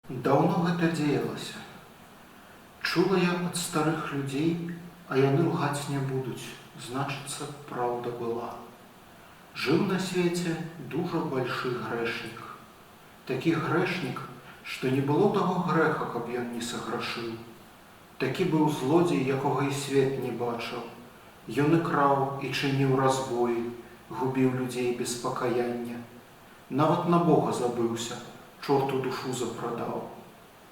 Давно гэта дзеялася. Чула я ад старых людзей, а яны лгаць не будуць, значыцца, праўда была. Жыў на свеце дужа большы грэшнік. Такі грэшнік, што не было таго грэха, каб ён не саграшыў. Такі быў злодзей, якога і свет не бачыў. Ён і краў, і чыніў разбоі, губіў людзей без пакаяння. Нават на Бога забыўся, чорту душу запрадаў.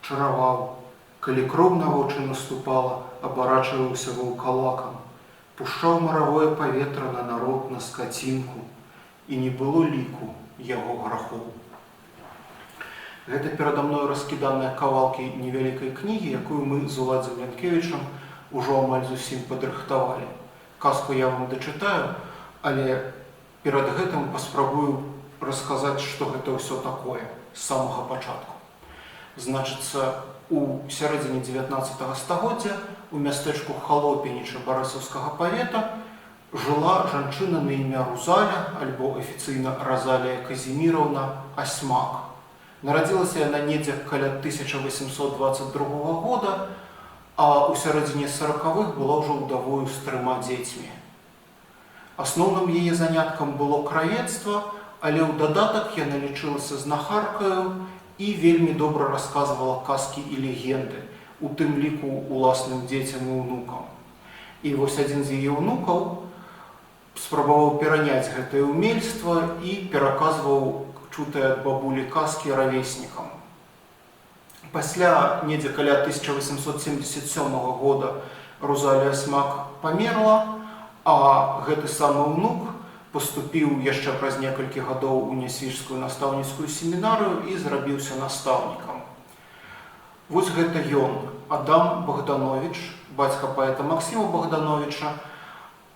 Чараваў, калі кроў на вочы наступала, абарачваўся ваўкалакам, пушчаў маравое паветра на народ, на скацінку, і не было ліку яго грахоў. Гэта перада мною раскіданыя кавалкі невялікай кнігі, якую мы з Уладзем Янкевічам ужо амаль зусім падрыхтавалі. Казку я вам дачытаю, але перад гэтым паспрабую расказаць, што гэта ўсё такое з самага пачатку. Значыцца, у сярэдзіне 19 стагоддзя у мястэчку Халопініча Барысаўскага павета жыла жанчына на імя Рузаля, альбо афіцыйна Разалія Казіміраўна Асьмак. Нарадзілася яна недзе каля 1822 года, а ў сярэдзіне 40-х была ўжо ўдавою з 3 дзецьмі. Асноўным яе заняткам было краецтва, але ў дадатак яна лічылася знахаркаю і вельмі добра расказвала казкі і легенды, у тым ліку уласным дзецям і ўнукам. І вось адзін з яе ўнукаў спрабаваў пераняць гэтае ўмельства і пераказваў чутыя ад бабулі казкі равеснікам. Пасля недзе каля 1877 года Рузалія Асьмак памерла, а гэты самы ўнук паступіў яшчэ праз некалькі гадоў у Нясвіжскую настаўніцкую семінарыю і зрабіўся настаўнікам. Вось гэта ён, Адам Богданович, бацька паэта Максіма Богдановича,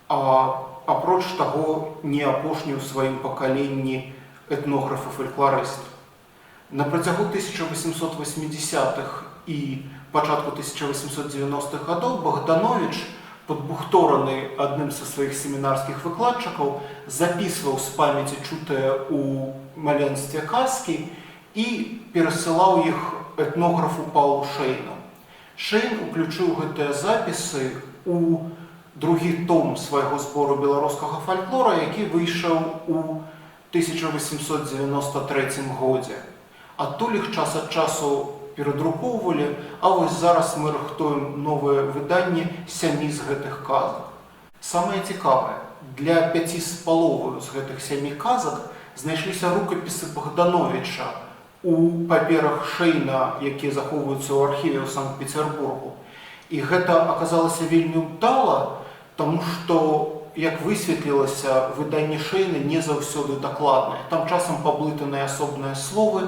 а апроч таго не апошні ў сваім пакаленні этнограф і фалькларыст. На працягу 1880-х і пачатку 1890-х гадоў Богданович, падбухтораны адным са сваіх семінарскіх выкладчыкаў, запісваў з памяці чутыя ў маленстве казкі і перасылаў іх этнографу Паўлу Шэйну. Шэйн уключыў гэтыя запісы ў другі том свайго збору беларускага фальклора, які выйшаў у 1893 годзе. Адтуль іх час ад часу перадрукоўвалі, а вось зараз мы рыхтуем новае выданне 7 з гэтых казак. Самае цікавае, для 5 з паловаю з гэтых 7 казак знайшліся рукапісы Богдановича у паперах Шэйна, якія захоўваюцца ў архіве ў Санкт-Петербургу. І гэта аказалася вельмі ўдала, таму што, як высветлілася, выданне Шэйна не заўсёды дакладнае. Там часам паблытаныя асобныя словы,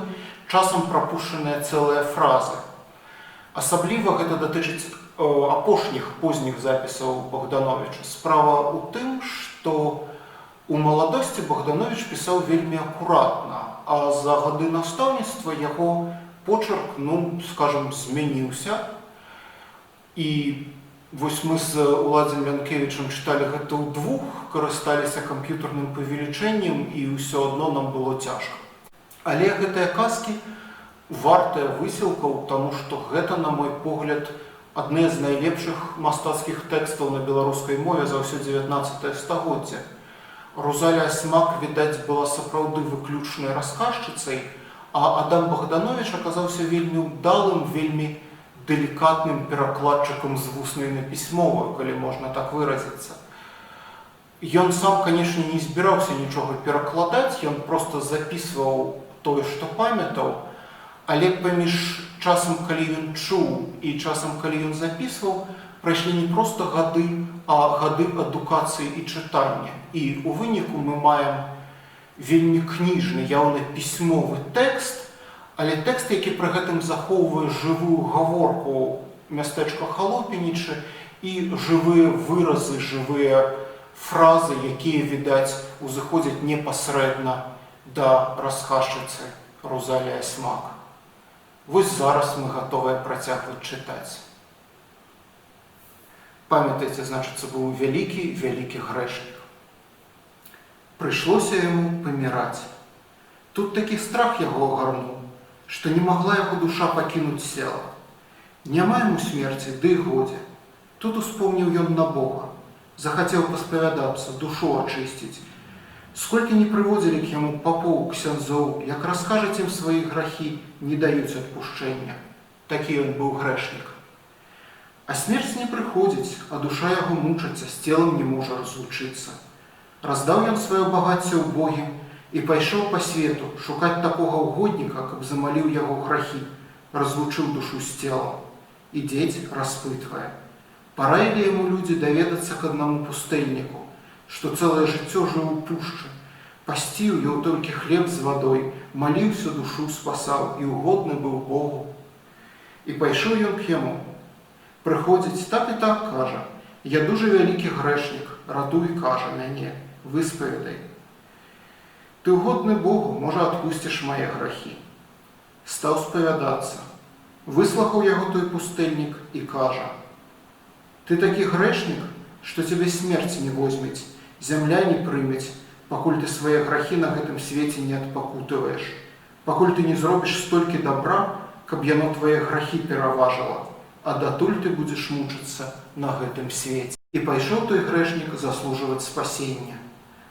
часам прапушчаныя цэлыя фразы. Асабліва гэта датычыць апошніх позніх запісаў Богдановича. Справа ў тым, што у маладосці Богданович пісаў вельмі акуратна, а за гады настаўніцтва яго почерк, скажам, змяніўся. І вось мы з Уладзем Янкевічам чыталі гэта ўдвух, карысталіся камп'ютарным павелічэннем, і ўсё адно нам было цяжка. Але гэтыя казкі вартыя высілкаў, таму што гэта, на мой погляд, адны з найлепшых мастацкіх тэкстаў на беларускай мове за ўсё 19 стагоддзе. Рузалія Асьмак, відаць, была сапраўды выключнай расказчыцай, а Адам Богданович аказаўся вельмі ўдалым, вельмі делікатным перакладчыкам з вуснай на пісьмовую, калі можна так выразіцца. Ён сам, канешне, не збіраўся нічога перакладаць, ён проста запісваў тое, што памятаў, але паміж часам, калі ён чуў, і часам, калі ён запісваў, прайшлі не проста гады, а гады адукацыі і чытання. І у выніку мы маем вельмі кніжны, яўна пісьмовы тэкст, але тэкст, які пры гэтым захоўвае жывую гаворку мястэчка Халопініча і жывыя выразы, жывыя фразы, якія, відаць, узыходзяць непасрэдна да расказчыцы Рузаліі Асьмак. Вось зараз мы гатовыя працягваць чытаць. Памятаеце, значыцца, быў вялікі грэшнік. Прыйшлося яму паміраць. Тут такі страх яго агарнуў, што не магла яго душа пакінуць цела. Няма яму смерці, ды і годзе. Тут успомніў ён на Бога, захацеў паспавядацца, душу ачысціць. Сколькі не прыводзілі к яму папоў, ксяндзоў, як раскажаць ім свае грахі, не даюць адпушчэння. Такі ён быў грэшнік. А смерць не прыходзіць, а душа яго мучыцца, з целам не можа разлучыцца. Раздаў ён сваё багацце ўбогім і пайшоў па свету шукаць такога ўгодніка, каб замаліў яго грахі, разлучыў душу з целам. Ідзець распытвае. Параілі яму людзі даведацца к аднаму пустэльніку, што цэлае жыццё жыў у пушчы, пасціў, еў толькі хлеб з вадой, маліўся, душу спасаў і угодны быў Богу. І пайшоў ён к яму. Прыходзіць, так і так, кажа, я дужа вялікі грэшнік, ратуй, кажа, мяне, выспавядай. Ты угодны Богу, можа, адпусціш мае грахі. Стаў спавядацца. Выслухаў яго той пустэльнік і кажа: ты такі грэшнік, што цябе смерць не возьмець, зямля не прымець, пакуль ты свае грахі на гэтым свеце не адпакутываеш, пакуль ты не зробіш столькі добра, каб яно твае грахі пераважыла, а датуль ты будзеш мучыцца на гэтым свеце. І пайшоў той грэшнік заслужваць спасення.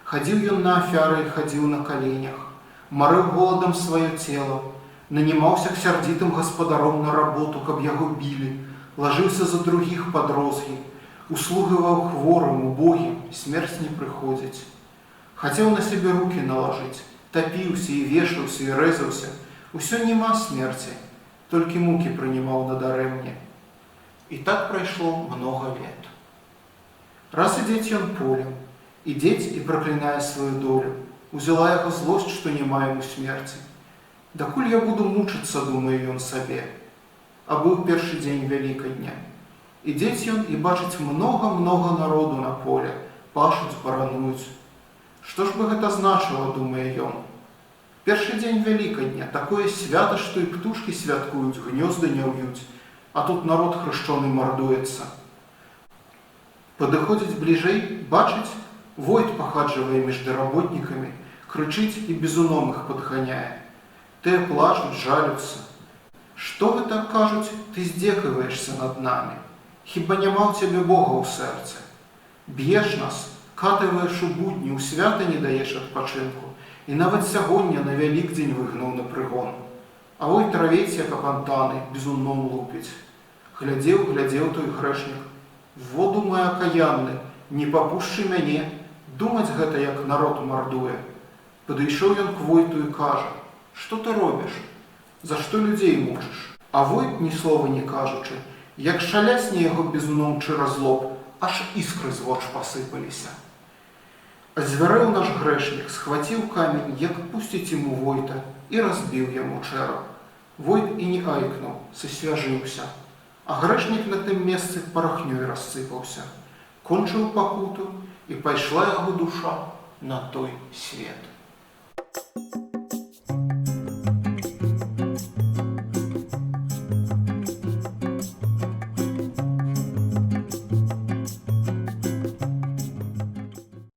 Хадзіў ён на афяры і хадзіў на каленях, марыў голадам сваё цела, нанімаўся к сярдзітым гаспадаром на работу, каб яго білі, лажыўся за другіх пад розгі, услугаваў хворым, убогім, смерць не прыходзіць. Хацеў на сябе рукі налажыць, тапіўся і вешаўся і рэзаўся, усё няма смерці, толькі мукі прынімаў надарэмне. І так прайшло многа лет. Раз ідзець ён полем, ідзець і праклінае сваю долю, узяла яго злосць, што няма яму смерці. Дакуль я буду мучыцца, думае ён сабе. А быў першы дзень Вялікадня. Ідзець ён і бачыць многа-многа народу на поле, пашуць, барануюць. Што ж бы гэта значыла, думае ён. Першы дзень Вялікадня, такое свята, што і птушкі святкуюць, гнёзды не ўюць, а тут народ хрышчоны мардуецца. Падыходзіць бліжэй, бачыць, войт пахаджвае між даработнікамі, крычыць і бізуном іх падганяе. Тыя плачуць, жалюцца. Што вы так кажуць, ты здзекаваешся над намі? Хіба няма ў цябе Бога ў сэрцы? Б'еш нас, катываеш у будні, у свята не даеш адпачынку, і нават сягоння на Вялікдзень выгнаў на прыгон. А вой травець, як апантаны, бізуном лупіць. Глядзеў той грэшнік. Во, думае, акаянны, не папушчы мяне, думаць гэта, як народ мардуе. Падышоў ён к войту і кажа: што ты робіш? За што людзей мучыш? А войт, ні слова не кажучы, як шалясне яго бізуном чыраз лоб, аж іскры з воч пасыпаліся. Азвярэў наш грэшнік, схваціў камень, як пусціць ему войта, і разбіў яму чэрап. Войт і не айкнуў, сасвяжыўся, а грэшнік на тым месцы парахнёй рассыпаўся. Кончыў пакуту, і пайшла яго душа на той свет.